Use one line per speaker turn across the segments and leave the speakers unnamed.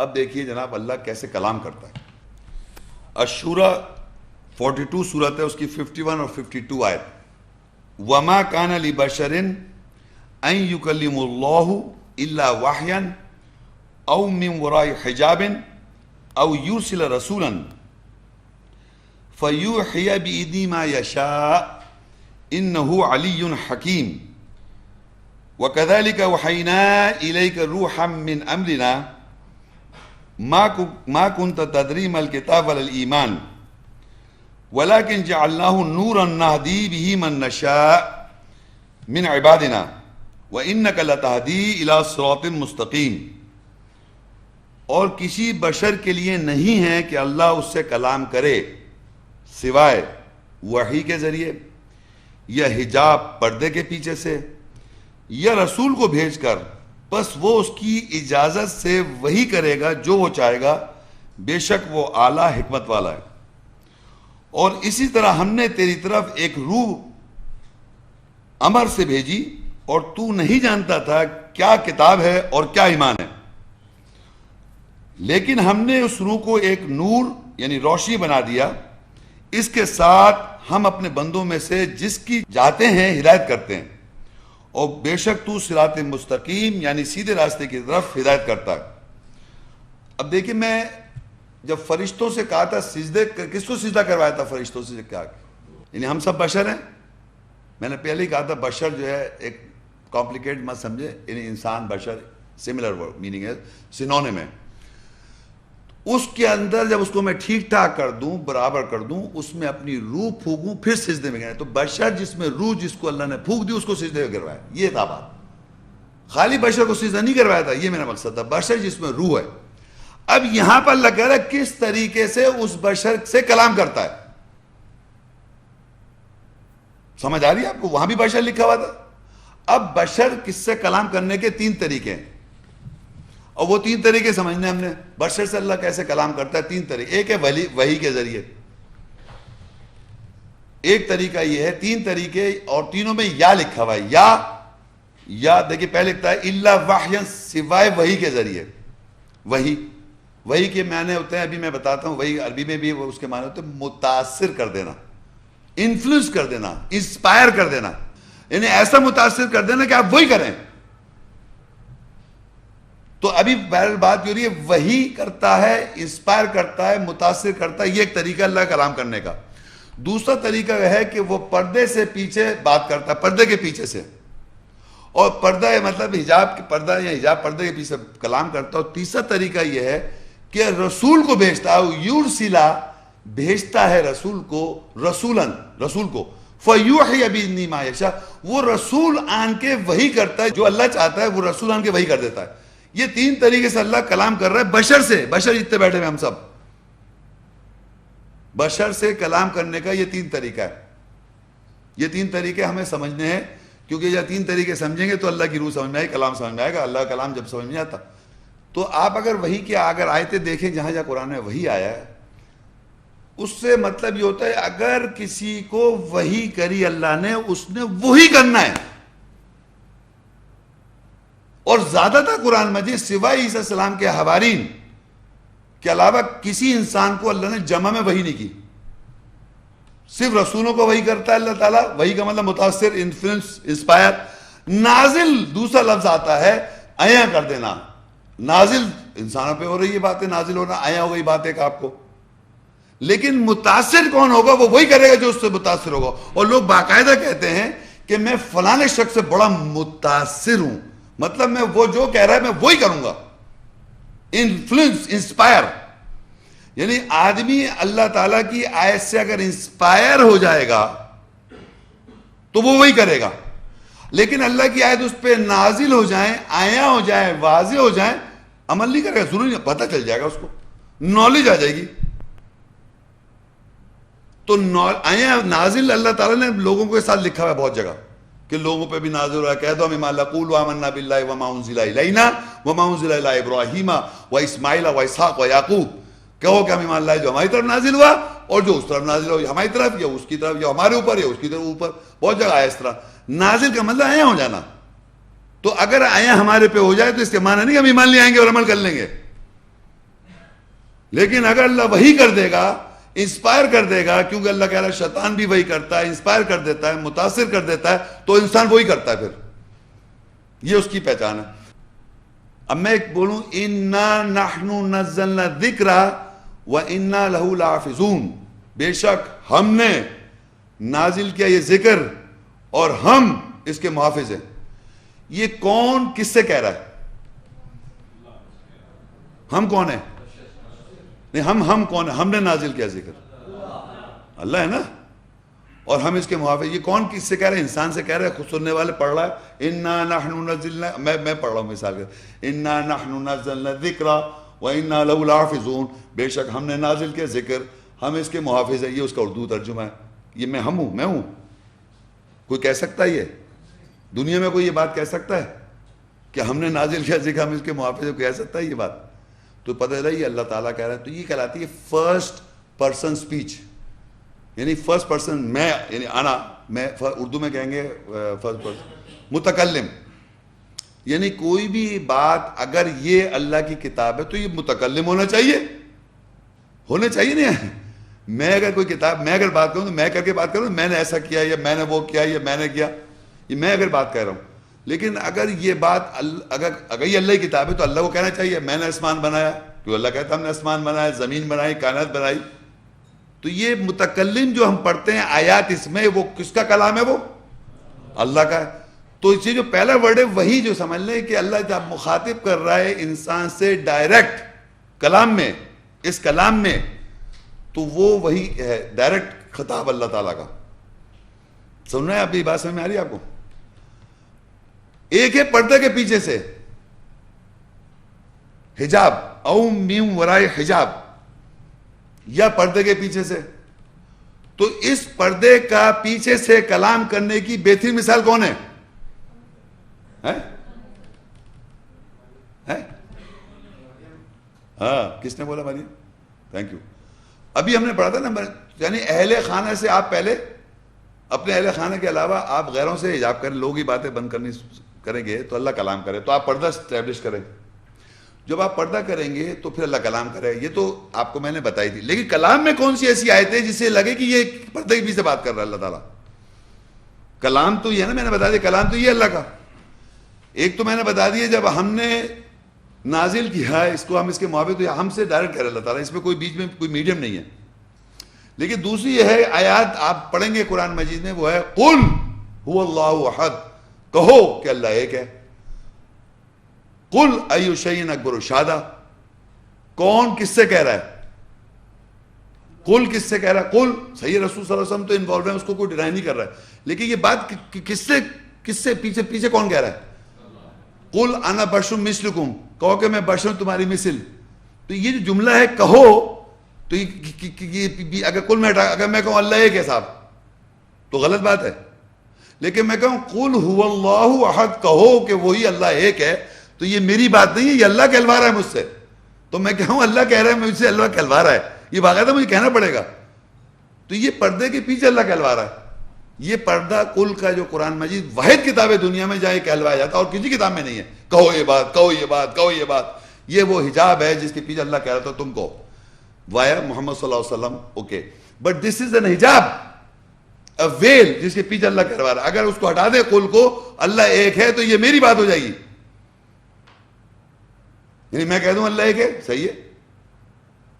اب دیکھیے جناب اللہ کیسے کلام کرتا ہے. الشورى 42 صورت ہے، اس کی 51 اور 52 آیت. وما كان لبشر ان يكلم الله الا وحيا او من وراء حجاب او يرسل رسولا فيوحي بإذنه ما يشاء انه علي حكيم. وكذلك وحينا اليك روحا من امرنا ما كنت تدري ما الكتاب ولا الايمان ولكن جعلناه نورا نهدي به من نشاء من عبادنا وانك لتهدي الى صراط مستقيم. اور کسی بشر کے لیے نہیں ہے کہ اللہ اس سے کلام کرے سوائے وحی کے ذریعے یا حجاب پردے کے پیچھے سے یا رسول کو بھیج کر، بس وہ اس کی اجازت سے وہی کرے گا جو وہ چاہے گا، بے شک وہ اعلیٰ حکمت والا ہے. اور اسی طرح ہم نے تیری طرف ایک روح امر سے بھیجی اور تو نہیں جانتا تھا کیا کتاب ہے اور کیا ایمان ہے، لیکن ہم نے اس روح کو ایک نور یعنی روشنی بنا دیا. اس کے ساتھ ہم اپنے بندوں میں سے جس کی چاہتے ہیں ہدایت کرتے ہیں، اور بے شک تو صراط مستقیم یعنی سیدھے راستے کی طرف ہدایت کرتا ہے. اب دیکھیں، میں جب فرشتوں سے کہا تھا سجدے، کس کو سجدہ کروایا تھا فرشتوں سے کیا، یعنی ہم سب بشر ہیں. میں نے پہلے ہی کہا تھا بشر جو ہے ایک کمپلیکیٹ مت سمجھے، یعنی انسان بشر سملر ورڈ میننگ ہے، سینونیم ہے. اس کے اندر جب اس کو میں ٹھیک ٹھاک کر دوں، برابر کر دوں، اس میں اپنی روح پھونکوں، پھر سجدے میں گئے. تو بشر جس میں روح جس کو اللہ نے پھونک دی اس کو سجدے میں کروایا. یہ تھا بات، خالی بشر کو سجدہ نہیں کروایا تھا، یہ میرا مقصد تھا. بشر جس میں روح ہے. اب یہاں پر اللہ کہہ رہا ہے کس طریقے سے اس بشر سے کلام کرتا ہے. سمجھ آ رہی ہے آپ کو؟ وہاں بھی بشر لکھا ہوا تھا. اب بشر کس سے کلام کرنے کے 3 طریقے ہیں، اور وہ 3 طریقے سمجھنے ہم نے. بشر سے اللہ کیسے کلام کرتا ہے 3 طریقے. ایک ہے وحی کے ذریعے، ایک طریقہ یہ ہے. 3 طریقے اور تینوں میں یا لکھا ہوا ہے. یا دیکھیے پہلے لکھتا ہے الا وحیا، سوائے وحی کے ذریعے. وحی کے معنی ہوتے ہیں، ابھی میں بتاتا ہوں. وحی عربی میں بھی اس کے معنی ہوتے ہیں متاثر کر دینا، انفلوئنس کر دینا، انسپائر کر دینا، یعنی ایسا متاثر کر دینا کہ آپ وہی کریں. تو ابھی بہرحال بات ہو رہی ہے وہی کرتا ہے، انسپائر کرتا ہے، متاثر کرتا ہے. یہ ایک طریقہ اللہ کلام کرنے کا. دوسرا طریقہ ہے کہ وہ پردے سے پیچھے بات کرتا ہے، پردے کے پیچھے سے. اور پردہ مطلب حجاب کے پردہ یا حجاب پردے کے پیچھے کلام کرتا ہے. اور تیسرا طریقہ یہ ہے کہ رسول کو بھیجتا ہے، یرسلا بھیجتا ہے رسول کو، رسول کو فیوحی بإذنہ ما یشاء. وہ رسول آن کے وحی کرتا ہے، جو اللہ چاہتا ہے وہ رسول آن کے وحی کر دیتا ہے. یہ 3 طریقے سے اللہ کلام کر رہا ہے بشر سے. بشر جتنے بیٹھے ہوئے ہم سب، بشر سے کلام کرنے کا یہ 3 طریقہ ہے. یہ 3 طریقے ہمیں سمجھنے ہیں، کیونکہ یہ 3 طریقے سمجھیں گے تو اللہ کی روح سمجھ میں آئے، کلام سمجھ میں آئے گا. اللہ کا کلام جب سمجھ میں آتا تو آپ اگر وحی کی اگر آیتیں دیکھیں جہاں جہاں قرآن میں وحی آیا ہے، اس سے مطلب یہ ہوتا ہے اگر کسی کو وحی کری اللہ نے، اس نے وہی کرنا ہے. اور زیادہ تر قرآن مجید سوائے عیسیٰ علیہ السلام کے حوارین کے علاوہ کسی انسان کو اللہ نے جمع میں وحی نہیں کی. صرف رسولوں کو وحی کرتا ہے اللہ تعالیٰ. وحی کا مطلب متاثر، انفلوئنس، انسپائر. نازل دوسرا لفظ آتا ہے عیاں کر دینا. نازل انسانوں پہ ہو رہی ہے باتیں، نازل ہونا، عیاں ہو گئی بات ایک آپ کو. لیکن متاثر کون ہوگا؟ وہ وہی کرے گا جو اس سے متاثر ہوگا. اور لوگ باقاعدہ کہتے ہیں کہ میں فلانے شخص سے بڑا متاثر ہوں، مطلب میں وہ جو کہہ رہا ہے میں وہی کروں گا. انفلوئنس، انسپائر، یعنی آدمی اللہ تعالیٰ کی آیت سے اگر انسپائر ہو جائے گا تو وہ وہی کرے گا. لیکن اللہ کی آیت اس پہ نازل ہو جائیں، آیا ہو جائیں، واضح ہو جائیں، عمل نہیں کرے گا. ضروری نہیں، پتہ چل جائے گا اس کو، نالج آ جائے گی. تو آیا نازل اللہ تعالیٰ نے لوگوں کے ساتھ لکھا ہوا ہے بہت جگہ کہ لوگوں پہ بھی نازل ہوا ہے. کہہ دو ہم ایمان اللہ، قولوا آمنا باللہ وما انزل الینا وما انزل الی ابراہیم واسماعیل واسحاق ویعقوب. کہو کہ ہم ایمان لائے جو ہماری طرف نازل ہوا اور جو اس طرف نازل ہوا، ہماری طرف یا اس کی طرف، یا ہمارے اوپر یا اس کی طرف اوپر. بہت جگہ آیا اس طرح. نازل کا مطلب آیا ہو جانا. تو اگر آیا ہمارے پہ ہو جائے تو اس کے معنی نہیں کہ ہم ایمان لے آئیں گے اور عمل کر لیں گے. لیکن اگر اللہ وہی کر دے گا، انسپائر کر دے گا، کیونکہ اللہ کہہ رہا ہے شیطان بھی وہی کرتا ہے، انسپائر کر دیتا ہے، متاثر کر دیتا ہے، تو انسان وہی کرتا ہے، پھر یہ اس کی پہچان ہے۔ اب میں ایک بولوں اِنَّا نَحْنُ نَزَّلْنَا الذِّكْرَ وَإِنَّا لَهُ لَحَافِظُونَ، بے شک ہم نے نازل کیا یہ ذکر اور ہم اس کے محافظ ہیں۔ یہ کون کس سے کہہ رہا ہے؟ ہم کون ہیں؟ نہیں، ہم کون ہیں؟ ہم نے نازل کیا ذکر، اللہ ہے نا، اور ہم اس کے محافظ۔ یہ کون کس سے کہہ رہا ہے؟ انسان سے کہہ رہا ہے، خود سننے والے پڑھ رہا ہے اِنَّا نَحْنُ نَزَّلْنَا، میں پڑھ رہا ہوں مثال کے، اِنَّا نَحْنُ نَزَّلْنَا الذِّكْرَ وَإِنَّا لَهُ لَحَافِظُونَ، بے شک ہم نے نازل کیا ذکر، ہم اس کے محافظ ہیں۔ یہ اس کا اردو ترجمہ ہے۔ یہ میں ہوں، کوئی کہہ سکتا ہے؟ یہ دنیا میں کوئی یہ بات کہہ سکتا ہے کہ ہم نے نازل کیا ذکر، ہم اس کے محافظ ہیں؟ کوئی کہہ سکتا ہے یہ بات؟ تو پتہ چلا یہ اللہ تعالیٰ کہہ رہا ہے۔ تو یہ کہلاتی ہے فرسٹ پرسن سپیچ، یعنی فرسٹ پرسن، میں، یعنی انا، میں، اردو میں کہیں گے فرسٹ پرسن متکلم، یعنی کوئی بھی بات اگر یہ اللہ کی کتاب ہے تو یہ متکلم ہونا چاہیے نہیں؟ میں اگر کوئی کتاب، میں اگر بات کروں تو میں کر کے بات کروں، میں نے ایسا کیا، یا میں نے وہ کیا، یا میں نے کیا، یہ میں اگر بات کہہ رہا ہوں۔ لیکن اگر یہ بات اگر یہ اللہ کی کتاب ہے تو اللہ کو کہنا چاہیے میں نے آسمان بنایا، کیوں اللہ کہتا ہم نے آسمان بنایا، زمین بنائی، کائنات بنائی۔ تو یہ متکلم جو ہم پڑھتے ہیں آیات، اس میں وہ کس کا کلام ہے؟ وہ اللہ کا ہے۔ تو اسی جو پہلا ورڈ ہے وہی جو سمجھ لیں کہ اللہ جب مخاطب کر رہا ہے انسان سے ڈائریکٹ کلام میں، اس کلام میں، تو وہ وہی ہے، ڈائریکٹ خطاب اللہ تعالیٰ کا۔ سن رہے ہیں آپ؟ یہ بات سمجھ میں آ رہی ہے آپ کو؟ ایک ہے پردے کے پیچھے سے، حجاب، او میم ورائے حجاب، یا پردے کے پیچھے سے۔ تو اس پردے کا پیچھے سے کلام کرنے کی بہترین مثال کون ہے؟ ہاں، کس نے بولا مریم؟ Thank you. ابھی ہم نے پڑھا تھا نا، یعنی اہل خانہ سے آپ پہلے، اپنے اہل خانہ کے علاوہ آپ غیروں سے حجاب کریں، لوگ ہی باتیں بند کرنی کریں گے تو اللہ کلام کرے، تو آپ پردہ اسٹیبلش کریں۔ جب آپ پردہ کریں گے تو پھر اللہ کلام کرے۔ یہ تو آپ کو میں نے بتائی تھی، لیکن کلام میں کون سی ایسی آیت ہے جس سے لگے کہ یہ پردے کے پیچھے بات کر رہا ہے اللہ تعالیٰ؟ کلام تو یہ ہے نا، میں نے بتا دیا کلام تو یہ اللہ کا۔ ایک تو میں نے بتا دیا جب ہم نے نازل کیا اس کو، ہم اس کے محافظ، تو ہم سے ڈائریکٹ کہہ رہا اللہ تعالیٰ، اس میں کوئی بیچ میں کوئی میڈیم نہیں ہے۔ لیکن دوسری یہ ہے آیات آپ پڑھیں گے قرآن مجید میں، وہ ہے قل هو اللہ احد، کہو کہ اللہ ایک ہے۔ قل ای شیء اکبر شہادہ، کون کس سے کہہ رہا ہے؟ قل کس سے کہہ رہا ہے؟ قل، صحیح، رسول صلی اللہ علیہ وسلم تو انوالو ہے، اس کو کوئی ڈینائی نہیں کر رہا ہے، لیکن یہ بات کس سے پیچھے کون کہہ رہا ہے؟ قل انا بشر مثلکم، کہو کہ میں بشر تمہاری مثل۔ تو یہ جو جملہ ہے کہو، تو اگر قل میں اگر میں کہوں اللہ ایک ہے صاحب تو غلط بات ہے، لیکن میں کہوں قل هو اللہ احد، کہو کہ وہی اللہ ایک ہے، تو یہ میری بات نہیں ہے، یہ اللہ کہلوا رہا ہے مجھ سے۔ تو میں کہوں اللہ کہہ رہا ہے مجھ سے، اللہ کہلوا رہا ہے، یہ باقاعدہ مجھے کہنا پڑے گا۔ تو یہ پردے کے پیچھے اللہ کہلوا رہا ہے۔ یہ پردہ کل کا جو قرآن مجید واحد کتاب ہے دنیا میں جہاں یہ کہلوایا جاتا ہے، اور کسی کتاب میں نہیں ہے کہو یہ بات، کہو یہ بات، کہو یہ بات۔ یہ وہ حجاب ہے جس کے پیچھے اللہ کہہ رہا تھا تم کو، وایا محمد صلی اللہ علیہ وسلم، okay, but this is an حجاب، اے ویل، جس کے پیچھے اللہ کہلوا رہا ہے۔ اگر اس کو ہٹا دے کل کو، اللہ ایک ہے، تو یہ میری بات ہو جائے گی، یعنی میں کہہ دوں اللہ ایک ہے، صحیح ہے،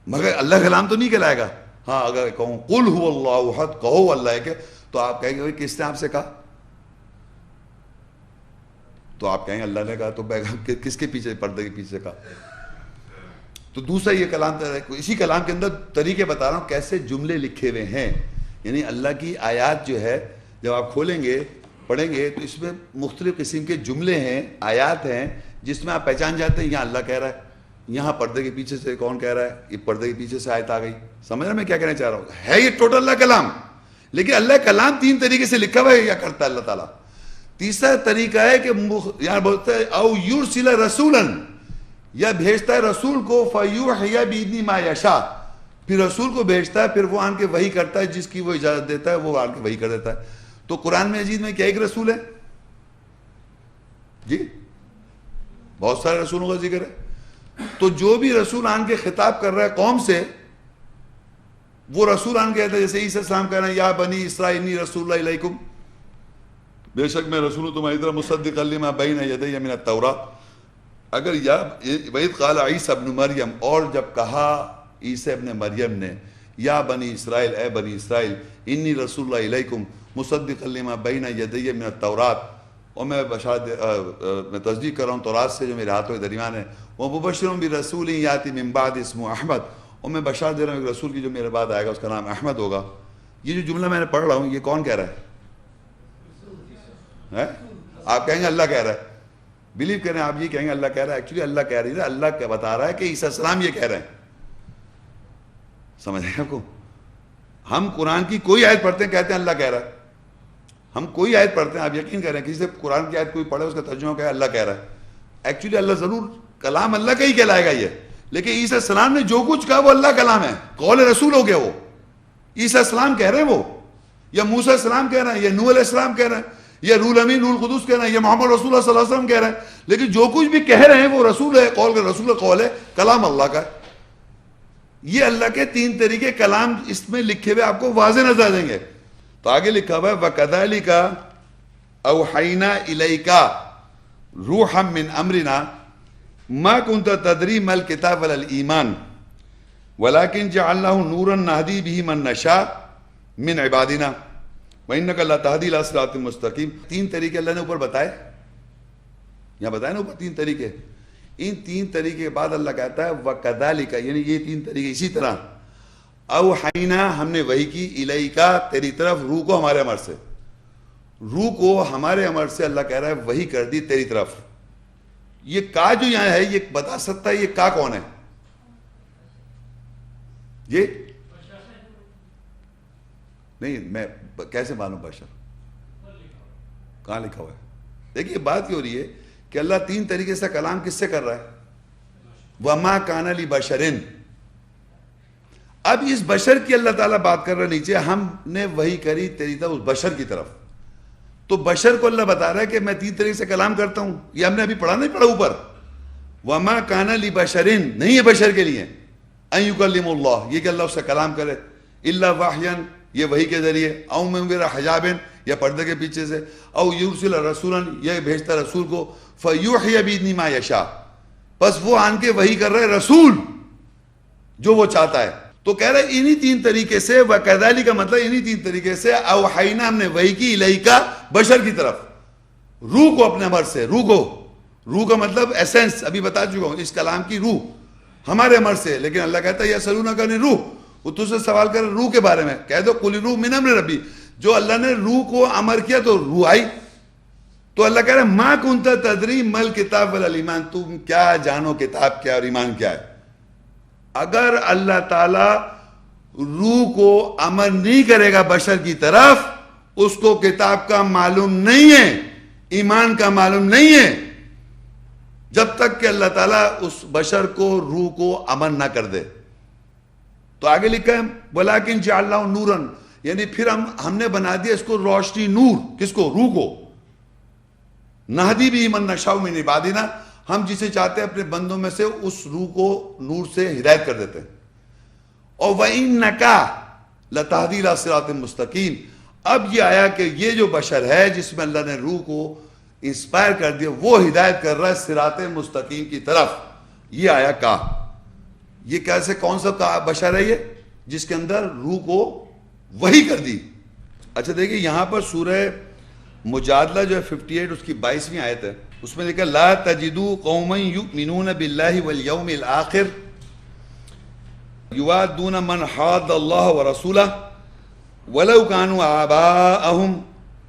مگر اللہ کلام تو نہیں کہلائے گا۔ ہاں اگر کہوں قل هو اللہ احد، کہو اللہ ایک ہے، تو آپ کہیں گے کس نے آپ سے کہا؟ تو آپ کہیں گے اللہ نے کہا، تو کس کے پیچھے، پردے کے پیچھے کہا؟ تو دوسرا یہ کلام، اسی کلام کے اندر طریقے بتا رہا ہوں کیسے جملے لکھے ہوئے ہیں، یعنی اللہ کی آیات جو ہے جب آپ کھولیں گے پڑھیں گے تو اس میں مختلف قسم کے جملے ہیں، آیات ہیں، جس میں آپ پہچان جاتے ہیں یہاں اللہ کہہ رہا ہے، یہاں پردے کے پیچھے سے کون کہہ رہا ہے، یہ پردے کے پیچھے سے آیت آ گئی۔ سمجھ رہے میں کیا کہنا چاہ رہا ہوں؟ ہے یہ ٹوٹل اللہ کلام، لیکن اللہ کلام تین طریقے سے لکھا ہوا ہے یا کرتا ہے اللہ تعالیٰ۔ تیسرا طریقہ ہے کہ یہاں بولتا ہے او یرسل رسولا، یا بھیجتا ہے رسول کو، فیوحی بإذن ما یشاء، پھر رسول کو بھیجتا ہے، پھر وہ آن کے وحی کرتا ہے، جس کی وہ اجازت دیتا ہے وہ آن کے وحی کر دیتا ہے۔ تو قرآن مجید میں کیا ایک رسول ہے؟ جی بہت سارے رسولوں کا ذکر ہے۔ تو جو بھی رسول آن کے خطاب کر رہا ہے قوم سے، وہ رسول آن کے کہتا ہے، جیسے عیسیٰ السلام کہہ رہے ہیں یا بنی اسرائیل انی رسول اللہ علیکم، بے شک میں رسول ہوں تمہاری طرف مصدقا لما بین یدی من التوراۃ. اگر یا وَإِذْ قَالَ عیسیٰ ابن مریم، اور جب کہا عیسیٰ ابن مریم نے یا بنی اسرائیل، اے بنی اسرائیل، انی رسول اللہ علیکم مصدقا لما بین یدی من التوراۃ، اور میں میں تصدیق کر رہا ہوں تورات سے جو میرے ہاتھوں کے درمیان ہے، وَمُبَشِّرٌ بِرَسُولٍ یَأْتِی مِن بَعْدِی اسمہ احمد، اور میں بشارت دے رہا ہوں ایک رسول کی جو میرے بعد آئے گا، اس کا نام احمد ہوگا. یہ جو جملہ میں نے پڑھ رہا ہوں یہ کون کہہ رہا ہے؟ آپ کہیں گے اللہ کہہ رہا ہے، بلیو کریں آپ، یہ کہیں گے اللہ کہہ رہا ہے. ایکچولی اللہ کہہ رہی ہے، اللہ کیا بتا رہا ہے کہ عیسیٰ السلام یہ کہہ رہے ہیں. سمجھ رہے ہیں آپ کو؟ ہم قرآن کی کوئی آیت پڑھتے ہیں کہتے ہیں اللہ کہہ رہا ہے. ہم کوئی آیت پڑھتے ہیں، آپ یقین کریں کسی سے قرآن کی آیت کوئی پڑھے اس کا ترجمہ کہے اللہ کہہ رہا ہے، ایکچولی اللہ ضرور کلام اللہ کا ہی کہلائے گا یہ، لیکن عیسیٰ السلام نے جو کچھ کہا وہ اللہ کلام ہے، قول رسول ہو گیا. وہ عیسیٰ السلام کہہ رہے ہیں، وہ یا موسیٰ السلام کہہ رہے ہیں، یا نوح علیہ السلام کہہ رہے ہیں، یا روح الامین روح القدس کہہ رہے ہیں، یا محمد رسول اللہ صلی اللہ علیہ وسلم کہہ رہے ہیں. لیکن جو کچھ بھی کہہ رہے ہیں وہ رسول ہے، قول کا رسول قول ہے، کلام اللہ کا ہے. یہ اللہ کے تین طریقے کلام اس میں لکھے ہوئے آپ کو واضح نظر دیں گے. تو آگے لکھا ہوا ہے وَكَذَلِكَ أَوْحَيْنَا إِلَيْكَ رُوحًا مِّنْ أَمْرِنَا مَا كُنْتَ تَدْرِي مَا الْكِتَابُ وَلَا الْإِيمَانُ وَلَكِنْ جَعَلْنَاهُ نُورًا نَهْدِي بِهِ مَن نَّشَاءُ مِنْ عِبَادِنَا وَإِنَّكَ لَتَهْدِي إِلَىٰ صِرَاطٍ مُّسْتَقِيمٍ. تین طریقے اللہ نے اوپر بتائے، یہاں بتائے نا اوپر تین طریقے. ان تین طریقے کے بعد اللہ کہتا ہے وَكَذَلِكَ، یعنی یہ تین طریقے اسی طرح اوحینا، ہم نے وحی کی، الیکا، تیری طرف، روح کو ہمارے امر سے، روح کو ہمارے امر سے اللہ کہہ رہا ہے وحی کر دی تیری طرف. یہ کا جو یہاں ہے یہ بتا سکتا ہے یہ کا کون ہے؟ یہ نہیں، میں کیسے معلوم بشر کہاں لکھا ہوا ہے؟ دیکھیے بات یہ ہو رہی ہے کہ اللہ تین طریقے سے کلام کس سے کر رہا ہے؟ وَمَا كَانَ لِبَشَرٍ. اب اس بشر کی اللہ تعالیٰ بات کر رہا ہے نیچے، ہم نے وحی کری تیری طرف اس بشر کی طرف. تو بشر کو اللہ بتا رہا ہے کہ میں تین طریقے سے کلام کرتا ہوں. یہ ہم نے ابھی پڑھا نہیں پڑھا اوپر، وَمَا كَانَ لِبَشَرٍ، نہیں ہے بشر کے لیے، أَن يُكَلِّمَ اللَّهُ، یہ کہ اللہ اس سے کلام کرے، إِلَّا وَحْيًا، یہ وحی کے ذریعے، أَوْ مِن وَرَاءِ حِجَابٍ، یا پردے کے پیچھے سے، أَوْ يُرْسِلَ رَسُولًا، یہ بھیجتا رسول کو، فَيُوحِيَ بِإِذْنِهِ مَا يَشَاءُ، بس وہ آن کے وحی کر رہے رسول جو وہ چاہتا ہے. تو کہہ رہے انہی تین طریقے سے، وَكَذَلِكَ کا مطلب انہی تین طریقے سے اوحینا، ہم نے وحی کی، الیکا، بشر کی طرف، روح کو اپنے امر سے، روح کو، روح کا مطلب ایسنس ابھی بتا چکا ہوں، اس کلام کی روح ہمارے امر سے. لیکن اللہ کہتا ہے یسألونک عن الروح، وہ تجھ سے سوال کر روح کے بارے میں، کہہ دو قل الروح من امر ربی. جو اللہ نے روح کو امر کیا تو روح آئی. تو اللہ کہہ رہا ہے ما کنت تدری ما الکتاب ولا الایمان، تم کیا جانو کتاب کیا اور ایمان کیا ہے. اگر اللہ تعالیٰ روح کو امر نہیں کرے گا بشر کی طرف، اس کو کتاب کا معلوم نہیں ہے، ایمان کا معلوم نہیں ہے، جب تک کہ اللہ تعالیٰ اس بشر کو روح کو امر نہ کر دے. تو آگے لکھا ہے وَلَٰكِنْ جَعَلْنَاهُ نُورًا، یعنی پھر ہم نے بنا دیا اس کو روشنی، نور، کس کو؟ روح کو. نَهْدِي بِهِ مَن نَّشَاءُ مِنْ عِبَادِنَا، ہم جسے چاہتے ہیں اپنے بندوں میں سے اس روح کو نور سے ہدایت کر دیتے ہیں. اور وَإِنَّكَ لَتَهْدِي إِلَىٰ صِرَاطٍ مُّسْتَقِيمٍ. اب یہ آیا کہ یہ جو بشر ہے جس میں اللہ نے روح کو انسپائر کر دیا، وہ ہدایت کر رہا ہے صراط مستقیم کی طرف. یہ آیا کا، یہ کیسے کون سا بشر ہے یہ جس کے اندر روح کو وحی کر دی. اچھا دیکھیے یہاں پر سورہ مجادلہ جو ہے 58 اس کی 22ویں آیت ہے، اس میں لکھا لا تجدوا قوما یؤمنون باللہ والیوم الآخر یوادون من حاد اللہ ورسولہ ولو كانوا آباءهم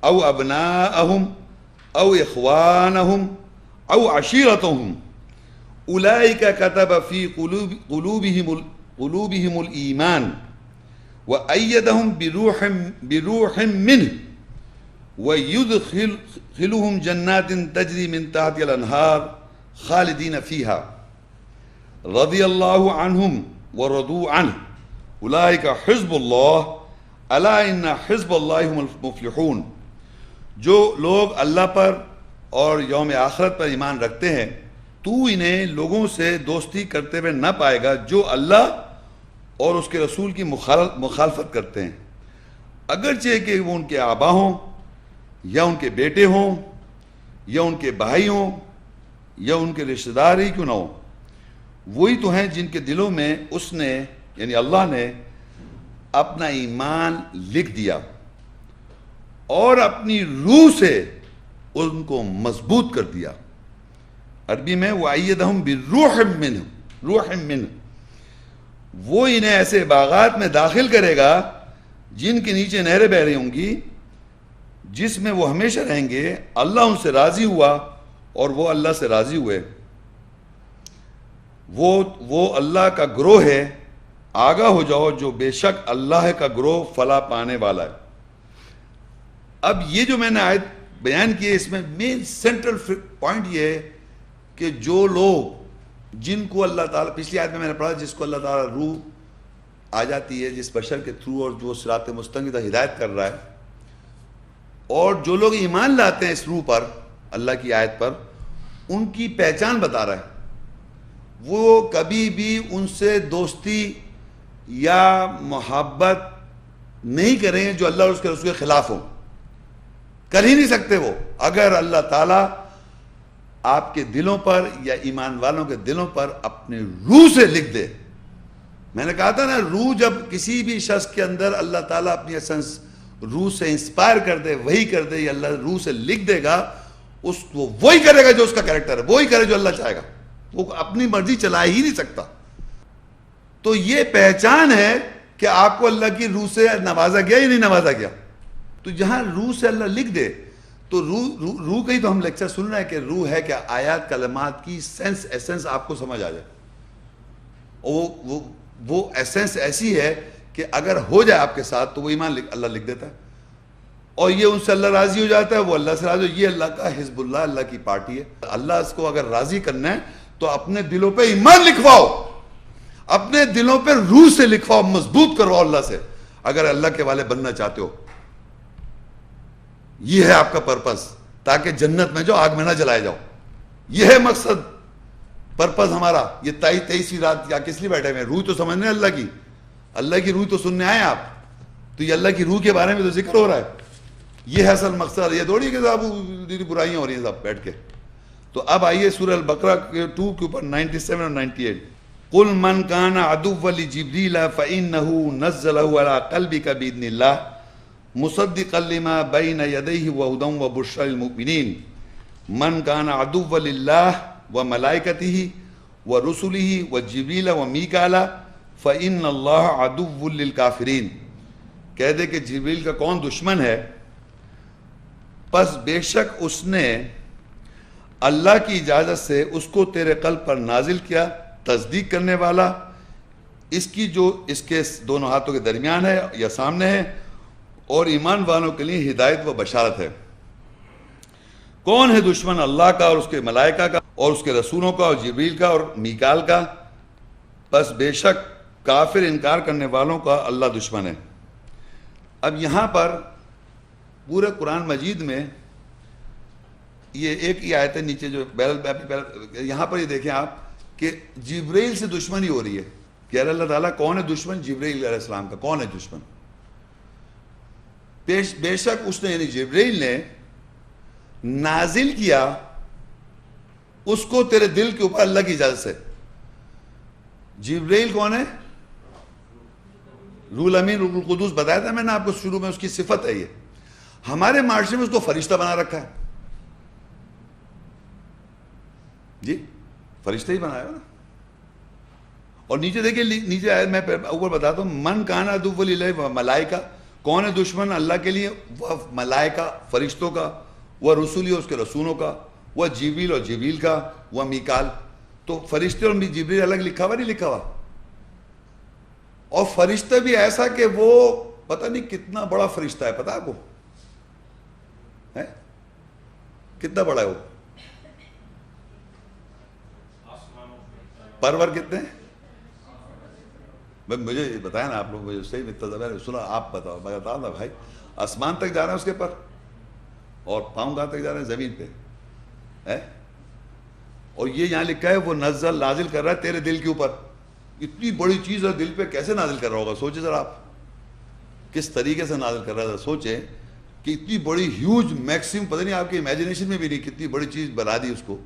او ابناءهم او اخوانهم او عشیرتهم اولئک کتب فی قلوبهم الایمان وأیدهم بروح منه وَيُدْخِلُهُمْ جَنَّاتٍ تَجْرِي مِنْ تَحْتِهَا الْأَنْهَارُ خَالِدِينَ فِيهَا رَضِيَ اللَّهُ عَنْهُمْ وَرَضُوا عَنْهُ أُولَٰئِكَ حِزْبُ اللَّهِ أَلَا إِنَّ حِزْبَ اللَّهِ هُمُ الْمُفْلِحُونَ. جو لوگ اللہ پر اور یوم آخرت پر ایمان رکھتے ہیں تو انہیں لوگوں سے دوستی کرتے ہوئے نہ پائے گا جو اللہ اور اس کے رسول کی مخالفت کرتے ہیں، اگرچہ کہ وہ ان کے آبا ہوں یا ان کے بیٹے ہوں یا ان کے بھائی ہوں یا ان کے رشتہ دار ہی کیوں نہ ہوں، وہی تو ہیں جن کے دلوں میں اس نے یعنی اللہ نے اپنا ایمان لکھ دیا اور اپنی روح سے ان کو مضبوط کر دیا۔ عربی میں وَأَيَّدَهُمْ بِالرُّوحٍ مِّنْهُ روح من، وہ انہیں ایسے باغات میں داخل کرے گا جن کے نیچے نہریں بہ رہی ہوں گی، جس میں وہ ہمیشہ رہیں گے۔ اللہ ان سے راضی ہوا اور وہ اللہ سے راضی ہوئے۔ وہ اللہ کا گروہ ہے، آگاہ ہو جاؤ جو بے شک اللہ کا گروہ فلاح پانے والا ہے۔ اب یہ جو میں نے آیت بیان کی ہے، اس میں مین سینٹرل پوائنٹ یہ ہے کہ جو لوگ جن کو اللہ تعالیٰ، پچھلی آیت میں نے پڑھا، جس کو اللہ تعالیٰ روح آ جاتی ہے جس بشر کے تھرو اور جو صراط مستقیم کی ہدایت کر رہا ہے، اور جو لوگ ایمان لاتے ہیں اس روح پر، اللہ کی آیت پر، ان کی پہچان بتا رہا ہے۔ وہ کبھی بھی ان سے دوستی یا محبت نہیں کریں گے جو اللہ اور اس کے رسول کے خلاف ہوں، کر ہی نہیں سکتے وہ۔ اگر اللہ تعالیٰ آپ کے دلوں پر یا ایمان والوں کے دلوں پر اپنے روح سے لکھ دے، میں نے کہا تھا نا، روح جب کسی بھی شخص کے اندر اللہ تعالیٰ اپنی اسنس روح سے انسپائر کر دے، وہی کر دے، یا اللہ روح سے لکھ دے گا، وہ وہی کرے گا جو اس کا کریکٹر ہے، وہی کرے جو اللہ چاہے گا، وہ اپنی مرضی چلا ہی نہیں سکتا۔ تو یہ پہچان ہے کہ آپ کو اللہ کی روح سے نوازا گیا یا نہیں نوازا گیا۔ تو جہاں روح سے اللہ لکھ دے تو روح کا ہی تو ہم لیکچر سن رہے ہیں کہ روح ہے کہ آیات کلمات کی سینس ایسنس آپ کو سمجھ آ جائے، وہ ایسنس ایسی ہے کہ اگر ہو جائے آپ کے ساتھ تو وہ ایمان اللہ لکھ دیتا ہے، اور یہ ان سے اللہ راضی ہو جاتا ہے، وہ اللہ سے راضی ہو، یہ اللہ کا حزب اللہ، اللہ کی پارٹی ہے۔ اللہ اس کو اگر راضی کرنا ہے تو اپنے دلوں پہ ایمان لکھواؤ، اپنے دلوں پہ روح سے لکھواؤ، مضبوط کرواؤ اللہ سے، اگر اللہ کے والے بننا چاہتے ہو۔ یہ ہے آپ کا پرپس، تاکہ جنت میں جو آگ میں نہ جلائے جاؤ، یہ ہے مقصد، پرپس ہمارا۔ یہ 23ویں رات کیا کس لیے بیٹھے ہوئے ہیں؟ روح تو سمجھنے اللہ کی، اللہ کی روح تو سننے آئے آپ، تو یہ اللہ کی روح کے بارے میں تو ذکر ہو رہا ہے، یہ ہے اصل مقصد۔ یہ تھوڑی کہ صاحب برائیاں ہو رہی ہیں صاحب بیٹھ کے۔ تو اب آئیے سورہ البقرہ 2 کے اوپر 97 اور 98۔ قُلْ مَنْ كَانَ عَدُوًّا لِجِبْرِيلَ فَإِنَّهُ نَزَّلَهُ عَلَىٰ قَلْبِكَ بِإِذْنِ اللَّهِ مُصَدِّقًا لِمَا بَيْنَ يَدَيْهِ وَهُدًى وَبُشْرًى لِلْمُؤْمِنِينَ مَنْ كَانَ عَدُوًّا لِلَّهِ وَمَلَائِكَتِهِ وَرُسُلِهِ وَجِبْرِيلَ وَمِيكَالَ فَإِنَّ اللَّهَ عَدُوٌّ لِلْكَافِرِينَ۔ کہہ دے کہ جبریل کا کون دشمن ہے، پس بے شک اس نے اللہ کی اجازت سے اس کو تیرے قلب پر نازل کیا، تصدیق کرنے والا، اس کی جو اس کے دونوں ہاتھوں کے درمیان ہے یا سامنے ہے، اور ایمان والوں کے لیے ہدایت و بشارت ہے۔ کون ہے دشمن؟ اللہ کا اور اس کے ملائکہ کا اور اس کے رسولوں کا اور جبریل کا اور میکال کا، بس بے شک کافر انکار کرنے والوں کا اللہ دشمن ہے۔ اب یہاں پر پورے قرآن مجید میں یہ ایک ہی آیت ہے نیچے جو یہاں پر یہ دیکھیں آپ کہ جبریل سے دشمنی ہو رہی ہے کہ اللہ تعالیٰ کون ہے دشمن؟ جبریل علیہ السلام کا کون ہے دشمن؟ بے شک اس نے یعنی جبریل نے نازل کیا اس کو تیرے دل کے اوپر اللہ کی اجازت سے۔ جبریل کون ہے؟ روح الامین، روح القدس بتایا تھا میں نے آپ کو شروع میں، اس کی صفت ہے یہ۔ ہمارے معاشرے میں اس کو فرشتہ بنا رکھا ہے، جی فرشتہ ہی بنایا نا۔ اور نیچے دیکھیں، نیچے آیت میں اوپر بتاتا ہوں، من کان عدو للہ و ملائکہ، کون ہے دشمن اللہ کے لیے؟ وہ ملائکہ فرشتوں کا، وہ رسولی اس کے رسولوں کا، وہ جبریل اور جبریل کا، وہ میکال۔ تو فرشتے اور جبریل الگ لکھا ہوا نہیں لکھا ہوا، اور فرشتہ بھی ایسا کہ وہ پتہ نہیں کتنا بڑا فرشتہ ہے، پتہ آپ کو ہے کتنا بڑا ہے وہ؟ پرور کتنے ہیں؟ مجھے بتایا نا آپ لوگ، مجھے صحیح اتنا سنا، آپ بتاؤ، میں بتاؤں نا بھائی، آسمان تک جا رہے ہیں اس کے پر، اور پاؤں کہاں تک جا رہے ہیں؟ زمین پہ ہے، اور یہ یہاں لکھا ہے وہ نازل کر رہا ہے تیرے دل کے اوپر. اتنی بڑی چیز اور دل پہ کیسے نازل کر رہا ہوگا؟ سوچے ذرا آپ کس طریقے سے نازل کر رہا تھا. سوچیں کہ اتنی بڑی ہیوج میکسیم، پتہ نہیں آپ کی امیجنیشن میں بھی نہیں کتنی بڑی چیز بنا دی اس کو.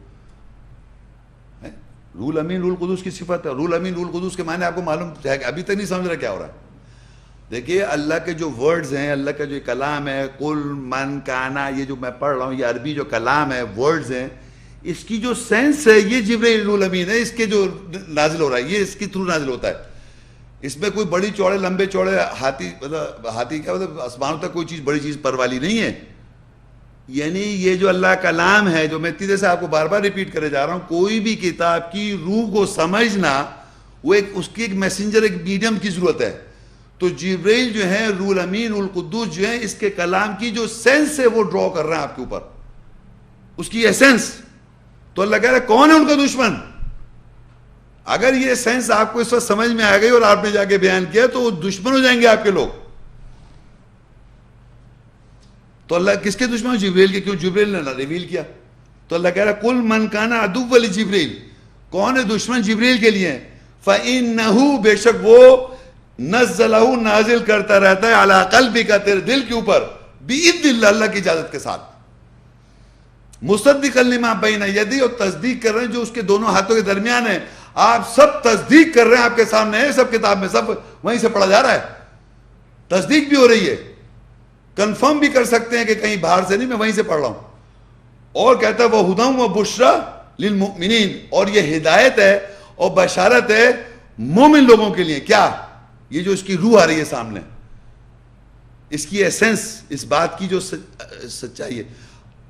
رول امین رول قدوس کی صفت ہے. رول امین رول قدوس کے معنی آپ کو معلوم ہے کہ ابھی تک نہیں سمجھ رہا کیا ہو رہا ہے. دیکھیے اللہ کے جو ورڈز ہیں، اللہ کا جو کلام ہے، قل من کانا، یہ جو میں پڑھ رہا ہوں یہ عربی جو کلام ہے، ورڈز ہیں، اس کی جو سینس ہے یہ جبرائیل رول امین ہے. اس کے جو نازل ہو رہا ہے یہ اس کے تھرو نازل ہوتا ہے. اس میں کوئی بڑی چوڑے لمبے چوڑے ہاتھی، مطلب ہاتھی کیا مطلب آسمانوں تک کوئی چیز بڑی چیز پر والی نہیں ہے. یعنی یہ جو اللہ کلام ہے، جو میں اتنی دیر سے آپ کو بار بار ریپیٹ کرے جا رہا ہوں، کوئی بھی کتاب کی روح کو سمجھنا وہ اس کی ایک میسنجر، ایک میڈیم کی ضرورت ہے. تو جبرائیل جو ہے، رول امین رول قدوس جو ہے، اس کے کلام کی جو سینس ہے وہ ڈرا کر رہے ہیں آپ کے اوپر، اس کی ایسنس. تو اللہ کہہ رہا ہے کون ہے ان کا دشمن؟ اگر یہ سینس آپ کو اس وقت سمجھ میں آ گئی اور آپ نے جا کے بیان کیا تو وہ دشمن ہو جائیں گے آپ کے لوگ. تو اللہ کس کے دشمن؟ جبرائیل کے. کیوں؟ جبرائیل نے ریویل کیا. تو اللہ کہہ رہا ہے کل من کانا عدو لجبرائیل، کون ہے دشمن جبرائیل کے لیے؟ فإنہ، بے شک وہ، نزلہ، نازل کرتا رہتا ہے، علی قلبک، تیرے دل کے اوپر، بإذن اللہ، اللہ کی اجازت کے ساتھ، مصدقا لما بین یدی، اور تصدیق کر رہے ہیں جو اس کے دونوں ہاتھوں کے درمیان ہے. آپ سب تصدیق کر رہے ہیں، آپ کے سامنے ہے سب کتاب میں، سب وہیں سے پڑھا جا رہا ہے. تصدیق بھی ہو رہی ہے، کنفرم بھی کر سکتے ہیں کہ کہیں باہر سے نہیں، میں وہیں سے پڑھ رہا ہوں. اور کہتا ہے وہ ہدی و بشریٰ للمؤمنین، اور یہ ہدایت ہے اور بشارت ہے مومن لوگوں کے لیے. کیا؟ یہ جو اس کی روح آ رہی ہے سامنے، اس کی ایسنس، اس بات کی جو سچائی ہے.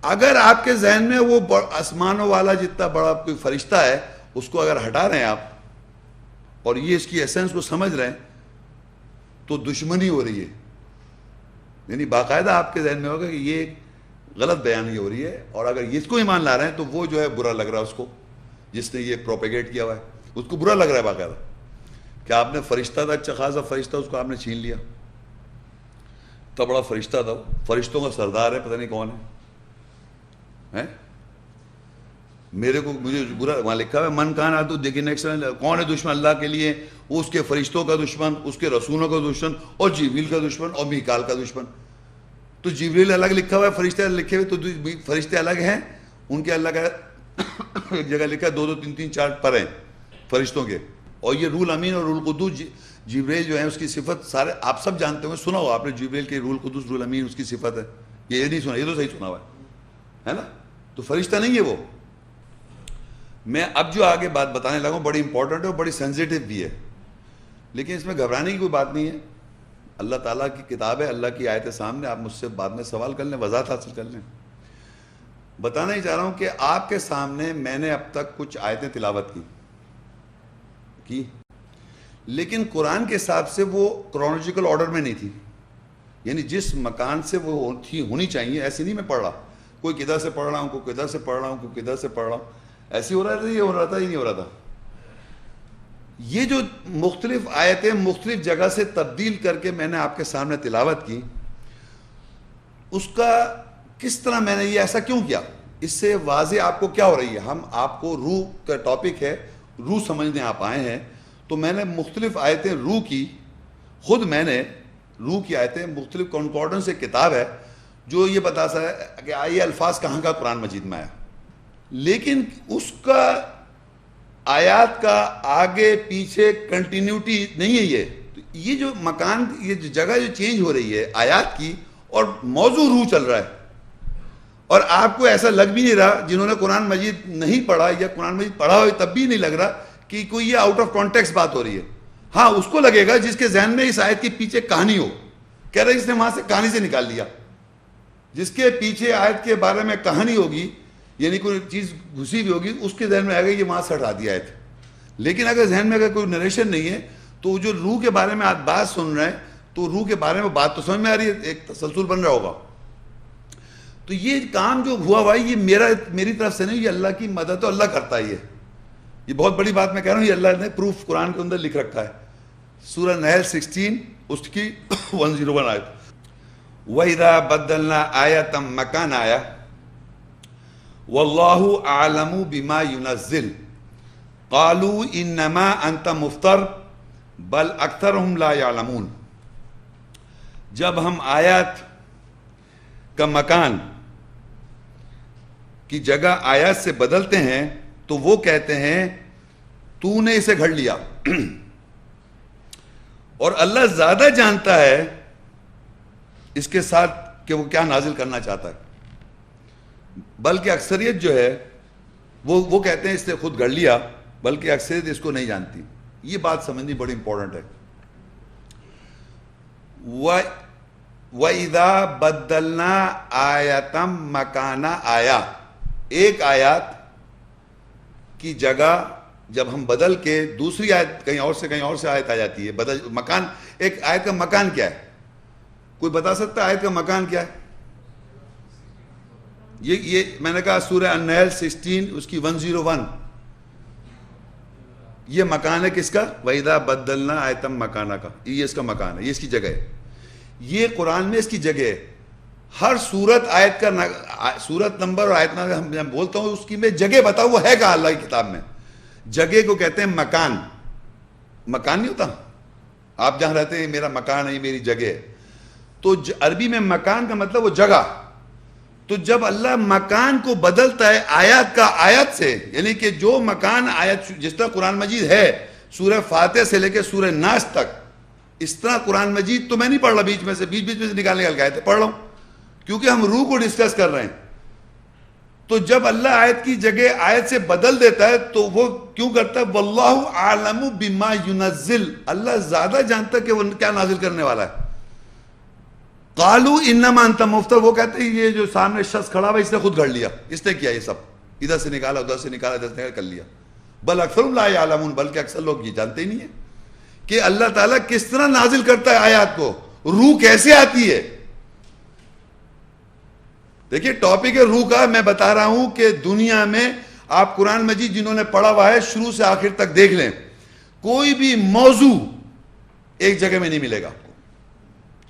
اگر آپ کے ذہن میں وہ آسمانوں والا جتنا بڑا کوئی فرشتہ ہے اس کو اگر ہٹا رہے ہیں آپ اور یہ اس کی ایسنس کو سمجھ رہے ہیں تو دشمنی ہو رہی ہے. یعنی باقاعدہ آپ کے ذہن میں ہوگا کہ یہ غلط بیانی ہو رہی ہے، اور اگر اس کو ایمان لا رہے ہیں تو وہ جو ہے برا لگ رہا ہے اس کو، جس نے یہ پروپیگیٹ کیا ہوا ہے اس کو برا لگ رہا ہے باقاعدہ کہ آپ نے فرشتہ تھا، اچھا خاصا فرشتہ، اس کو آپ نے چھین لیا. اتنا بڑا فرشتہ تھا، فرشتوں کا سردار ہے، پتہ نہیں کون ہے. میرے کو مجھے برا، وہاں لکھا ہے من کان عدو، دیکھیں نیکسٹ کون ہے دشمن اللہ کے لیے؟ وہ اس کے فرشتوں کا دشمن، اس کے رسولوں کا دشمن، اور جبریل کا دشمن، اور میکال کا دشمن. تو جبریل الگ لکھا ہوا ہے، فرشتے لکھے ہوئے، تو فرشتے الگ ہیں ان کے. اللہ کا ایک جگہ لکھا ہے 2 2 3 3 4 پر ہیں فرشتوں کے. اور یہ رول امین اور رول قدوس جبریل جو ہے اس کی صفت سارے آپ سب جانتے ہوئے، سنا ہو آپ نے جبریل کے رول قدوس رول امین اس کی صفت ہے. یہ نہیں سنا، یہ تو صحیح سنا ہوا ہے نا. تو فرشتہ نہیں ہے وہ. میں اب جو آگے بات بتانے لگا ہوں بڑی امپورٹنٹ ہے اور بڑی سینسیٹیو بھی ہے، لیکن اس میں گھبرانے کی کوئی بات نہیں ہے. اللہ تعالیٰ کی کتاب ہے، اللہ کی آیت سامنے، آپ مجھ سے بعد میں سوال کر لیں، وضاحت حاصل کر لیں. بتانا ہی چاہ رہا ہوں کہ آپ کے سامنے میں نے اب تک کچھ آیتیں تلاوت کی، لیکن قرآن کے حساب سے وہ کرونالوجیکل آرڈر میں نہیں تھی. یعنی جس مکان سے وہ ہونی چاہیے ایسے نہیں میں پڑھ رہا، کوئی کدھر سے پڑھ رہا ہوں، کوئی کدھر سے پڑھ رہا ہوں، کوئی کدھر سے پڑھ رہا ہوں، ایسے ہو رہا تھا، یہ ہو رہا تھا، یہ نہیں ہو رہا تھا. یہ جو مختلف آیتیں مختلف جگہ سے تبدیل کر کے میں نے آپ کے سامنے تلاوت کی، اس کا کس طرح میں نے یہ ایسا کیوں کیا، اس سے واضح آپ کو کیا ہو رہی ہے. ہم آپ کو روح کا ٹاپک ہے، روح سمجھنے آپ آئے ہیں، تو میں نے مختلف آیتیں روح کی، خود میں نے روح کی آیتیں مختلف کنکارڈنس سے کتاب ہے جو یہ بتا سکتا ہے کہ یہ الفاظ کہاں کا قرآن مجید میں آیا، لیکن اس کا آیات کا آگے پیچھے کنٹینیوٹی نہیں ہے. یہ جو مکان، یہ جو جگہ جو چینج ہو رہی ہے آیات کی، اور موضوع روح چل رہا ہے، اور آپ کو ایسا لگ بھی نہیں رہا جنہوں نے قرآن مجید نہیں پڑھا یا قرآن مجید پڑھا ہو تب بھی نہیں لگ رہا کہ کوئی یہ آؤٹ آف کانٹیکسٹ بات ہو رہی ہے. ہاں اس کو لگے گا جس کے ذہن میں اس آیت کے پیچھے کہانی ہو، کہہ رہے اس نے وہاں سے کہانی سے نکال لیا. جس کے پیچھے آیت کے بارے میں کہانی ہوگی، یعنی کوئی چیز گھسی ہوئی ہوگی، اس کے ذہن میں آئے گا یہ وہاں سے ہٹا دیا آیت. لیکن اگر ذہن میں اگر کوئی نریشن نہیں ہے تو جو روح کے بارے میں آپ بات سن رہے ہیں تو روح کے بارے میں بات تو سمجھ میں آ رہی ہے، ایک تسلسل بن رہا ہوگا. تو یہ کام جو ہوا یہ میری طرف سے نہیں، یہ اللہ کی مدد تو اللہ کرتا ہے. یہ بہت بڑی بات میں کہہ رہا ہوں، یہ اللہ نے پروف قرآن کے اندر لکھ رکھا ہے. سورہ نحل 16 اس کی 101 آیت، وَإِذَا بَدَّلْنَا آیَةً مَكَانَ آیَةٍ، واللہ اعلم بما ينزل قالوا انما انت مفتر بل اکثرهم لا يعلمون. جب ہم آیات کا مکان کی جگہ آیات سے بدلتے ہیں تو وہ کہتے ہیں تو نے اسے گھڑ لیا. اور اللہ زیادہ جانتا ہے اس کے ساتھ کہ وہ کیا نازل کرنا چاہتا ہے. بلکہ اکثریت جو ہے وہ کہتے ہیں اس نے خود گھڑ لیا، بلکہ اکثریت اس کو نہیں جانتی. یہ بات سمجھنی بڑی امپورٹنٹ ہے. وَإِذَا بَدَّلْنَا آیَةً مَكَانَ آیَةٍ، ایک آیات کی جگہ جب ہم بدل کے دوسری آیت کہیں اور سے آیت آ جاتی ہے. مکان، ایک آیت کا مکان کیا ہے؟ کوئی بتا سکتا ہے آیت کا مکان کیا ہے؟ یہ میں نے کہا سورہ النحل 16 اس کی 101، یہ مکان ہے کس کا؟ وَإِذَا بَدَّلْنَا آیَةً مَكَانَ کا، یہ اس کا مکان ہے، یہ اس کی جگہ ہے. یہ قرآن میں اس کی جگہ ہے. ہر سورت آیت کا سورت نمبر اور آیت نمبر ہم بولتا ہوں اس کی میں جگہ بتاؤ وہ ہے کہاں اللہ کی کتاب میں. جگہ کو کہتے ہیں مکان. مکان نہیں ہوتا آپ جہاں رہتے ہیں میرا مکان ہے، یہ میری جگہ ہے. تو عربی میں مکان کا مطلب وہ جگہ. تو جب اللہ مکان کو بدلتا ہے آیات کا آیت سے، یعنی کہ جو مکان آیت جس طرح قرآن مجید ہے سورہ فاتحہ سے لے کے سورہ ناس تک، اس طرح قرآن مجید تو میں نہیں پڑھ رہا بیچ میں سے نکال کے پڑھ رہا ہوں کیونکہ ہم روح کو ڈسکس کر رہے ہیں. تو جب اللہ آیت کی جگہ آیت سے بدل دیتا ہے تو وہ کیوں کرتا ہے؟ واللہ اعلم بما ينزل، اللہ زیادہ جانتا ہے کہ وہ کیا نازل کرنے والا ہے. قالوا انما انت مفتر، وہ کہتے ہیں یہ جو سامنے شخص کھڑا ہوا اس نے خود گھڑ لیا، اس نے کیا یہ سب ادھر سے نکالا ادھر سے نکالا ادھر سے نکالا کر لیا. بل اکثر لا يعلمون، بلکہ اکثر لوگ یہ جانتے ہی نہیں ہیں کہ اللہ تعالیٰ کس طرح نازل کرتا ہے آیات کو، روح کیسے آتی ہے. دیکھیے ٹاپک ہے روح کا. میں بتا رہا ہوں کہ دنیا میں آپ قرآن مجید جنہوں نے پڑھا ہوا ہے شروع سے آخر تک دیکھ لیں، کوئی بھی موضوع ایک جگہ میں نہیں ملے گا آپ کو.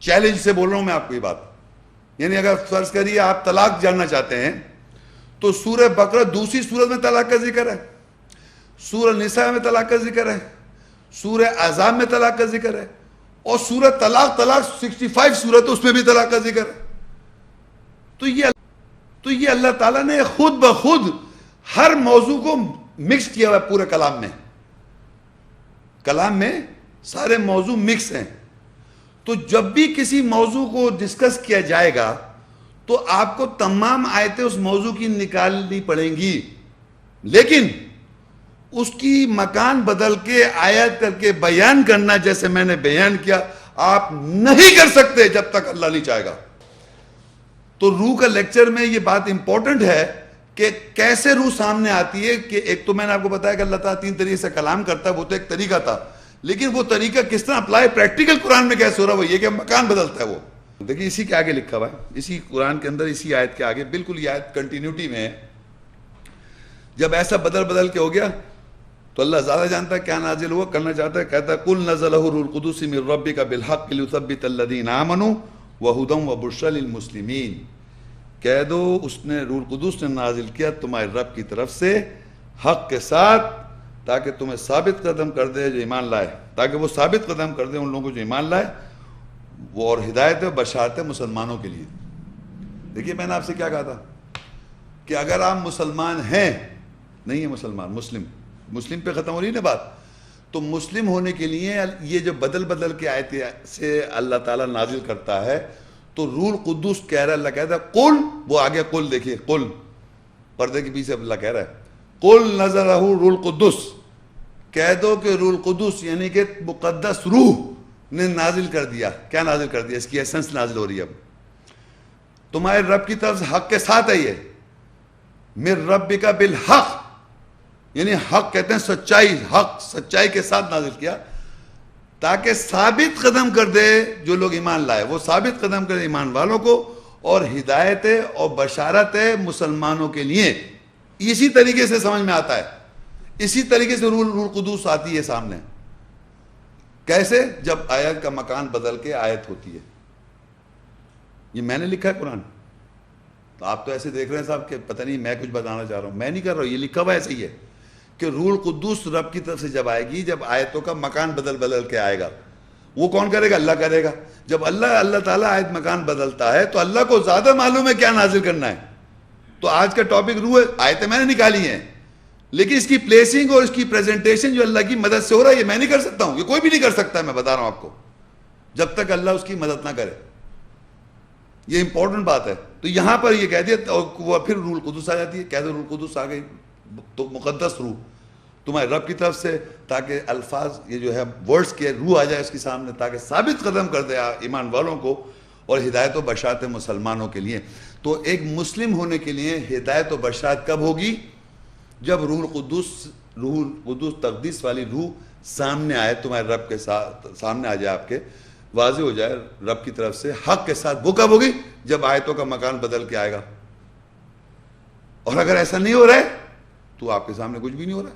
چیلنج سے بول رہا ہوں میں آپ کو یہ بات. یعنی اگر فرض کریے آپ طلاق جاننا چاہتے ہیں تو سورہ بقرہ دوسری سورت میں طلاق کا ذکر ہے، سورہ نساء میں طلاق کا ذکر ہے، سورہ احزاب میں طلاق کا ذکر ہے، اور سورہ طلاق 65 سورت اس میں بھی طلاق کا ذکر ہے. تو یہ اللہ تعالیٰ نے خود بخود ہر موضوع کو مکس کیا ہوا ہے پورے کلام میں. کلام میں سارے موضوع مکس ہیں. تو جب بھی کسی موضوع کو ڈسکس کیا جائے گا تو آپ کو تمام آیتیں اس موضوع کی نکالنی پڑیں گی، لیکن اس کی مکان بدل کے آیت کر کے بیان کرنا جیسے میں نے بیان کیا آپ نہیں کر سکتے جب تک اللہ نہیں چاہے گا. تو روح کا لیکچر میں یہ بات امپورٹنٹ ہے کہ کیسے روح سامنے آتی ہے. کہ ایک تو میں نے آپ کو بتایا کہ اللہ تعالیٰ 3 طریقے سے کلام کرتا ہے، وہ تو ایک طریقہ تھا، لیکن وہ طریقہ کس طرح اپلائی پریکٹیکل قرآن میں کیسے ہو رہا ہے وہ یہ کہ مکان بدلتا ہے. وہ دیکھیے اسی کے آگے لکھا ہوا ہے، اسی قرآن کے اندر اسی آیت کے آگے بالکل یہ آیت کنٹینیوٹی میں ہے. جب ایسا بدل کے ہو گیا تو اللہ زیادہ جانتا ہے کیا نازل ہوا کرنا چاہتا ہے. کہتا ہے قُلْ نَزَلَهُ روح القدس من ربک بالحق لِيُثَبِّتَ الَّذِينَ آمَنُوا وَهُدًى وَبُشْرًى لِلْمُسْلِمِينَ. کہہ دو اس نے روح القدس نے نازل کیا تمہارے رب کی طرف سے حق کے ساتھ تاکہ تمہیں ثابت قدم کر دے جو ایمان لائے، تاکہ وہ ثابت قدم کر دے ان لوگوں کو جو ایمان لائے، وہ اور ہدایت و بشارت مسلمانوں کے لیے. دیکھیے میں نے آپ سے کیا کہا تھا کہ اگر آپ مسلمان ہیں، نہیں ہے مسلمان، مسلم پہ ختم ہو رہی نا بات، تو مسلم ہونے کے لیے یہ جو بدل کے آیتیں سے اللہ تعالیٰ نازل کرتا ہے تو روح القدس کہہ رہا ہے. اللہ کہتا ہے قل، وہ آگے قل دیکھیے، قل پردے کے پیچھے اللہ کہہ رہا ہے قل نزلہ روح القدس، کہہ دو کہ روح القدس یعنی کہ مقدس روح نے نازل کر دیا. کیا نازل کر دیا؟ اس کی ایسنس نازل ہو رہی ہے اب تمہارے رب کی طرف سے حق کے ساتھ ہے. یہ من ربک بالحق، یعنی حق کہتے ہیں سچائی، حق سچائی کے ساتھ نازل کیا تاکہ ثابت قدم کر دے جو لوگ ایمان لائے، وہ ثابت قدم کر دے ایمان والوں کو، اور ہدایت اور بشارت ہے مسلمانوں کے لیے. اسی طریقے سے سمجھ میں آتا ہے، اسی طریقے سے روح القدس آتی ہے سامنے. کیسے؟ جب آیت کا مکان بدل کے آیت ہوتی ہے. یہ میں نے لکھا ہے قرآن، تو آپ تو ایسے دیکھ رہے ہیں صاحب کہ پتہ نہیں میں کچھ بتانا چاہ رہا ہوں، میں نہیں کر رہا ہوں، یہ لکھا ہوا ایسے ہی ہے کہ روح القدس رب کی طرف سے جب آئے گی، جب آیتوں کا مکان بدل کے آئے گا، وہ کون کرے گا؟ اللہ کرے گا۔ جب اللہ تعالیٰ آیت مکان بدلتا ہے تو اللہ کو زیادہ معلوم ہے کیا نازل کرنا ہے۔ تو آج کا ٹاپک روح ہے، آیتیں میں نے نکالی ہیں، لیکن اس کی پلیسنگ اور اس کی پریزنٹیشن جو اللہ کی مدد سے ہو رہا ہے، یہ میں نہیں کر سکتا ہوں، یہ کوئی بھی نہیں کر سکتا ہے، میں بتا رہا ہوں آپ کو، جب تک اللہ اس کی مدد نہ کرے۔ یہ امپورٹنٹ بات ہے۔ تو یہاں پر یہ کہہ دیا، وہ پھر روح القدس آ جاتی ہے، کہہ دو روح القدس آ گئی، تو مقدس روح تمہارے رب کی طرف سے، تاکہ الفاظ یہ جو ہے ورڈز کے روح آ جائے اس کے سامنے، تاکہ ثابت قدم کر دے ایمان والوں کو اور ہدایت و بشارت مسلمانوں کے لیے۔ تو ایک مسلم ہونے کے لیے ہدایت و بشارت کب ہوگی؟ جب روح القدس تقدیس والی روح سامنے آئے، تمہارے رب کے ساتھ سامنے آ جائے، آپ کے واضح ہو جائے رب کی طرف سے حق کے ساتھ۔ وہ کب ہوگی؟ جب آیتوں کا مکان بدل کے آئے گا۔ اور اگر ایسا نہیں ہو رہا ہے تو آپ کے سامنے کچھ بھی نہیں ہو رہا ہے۔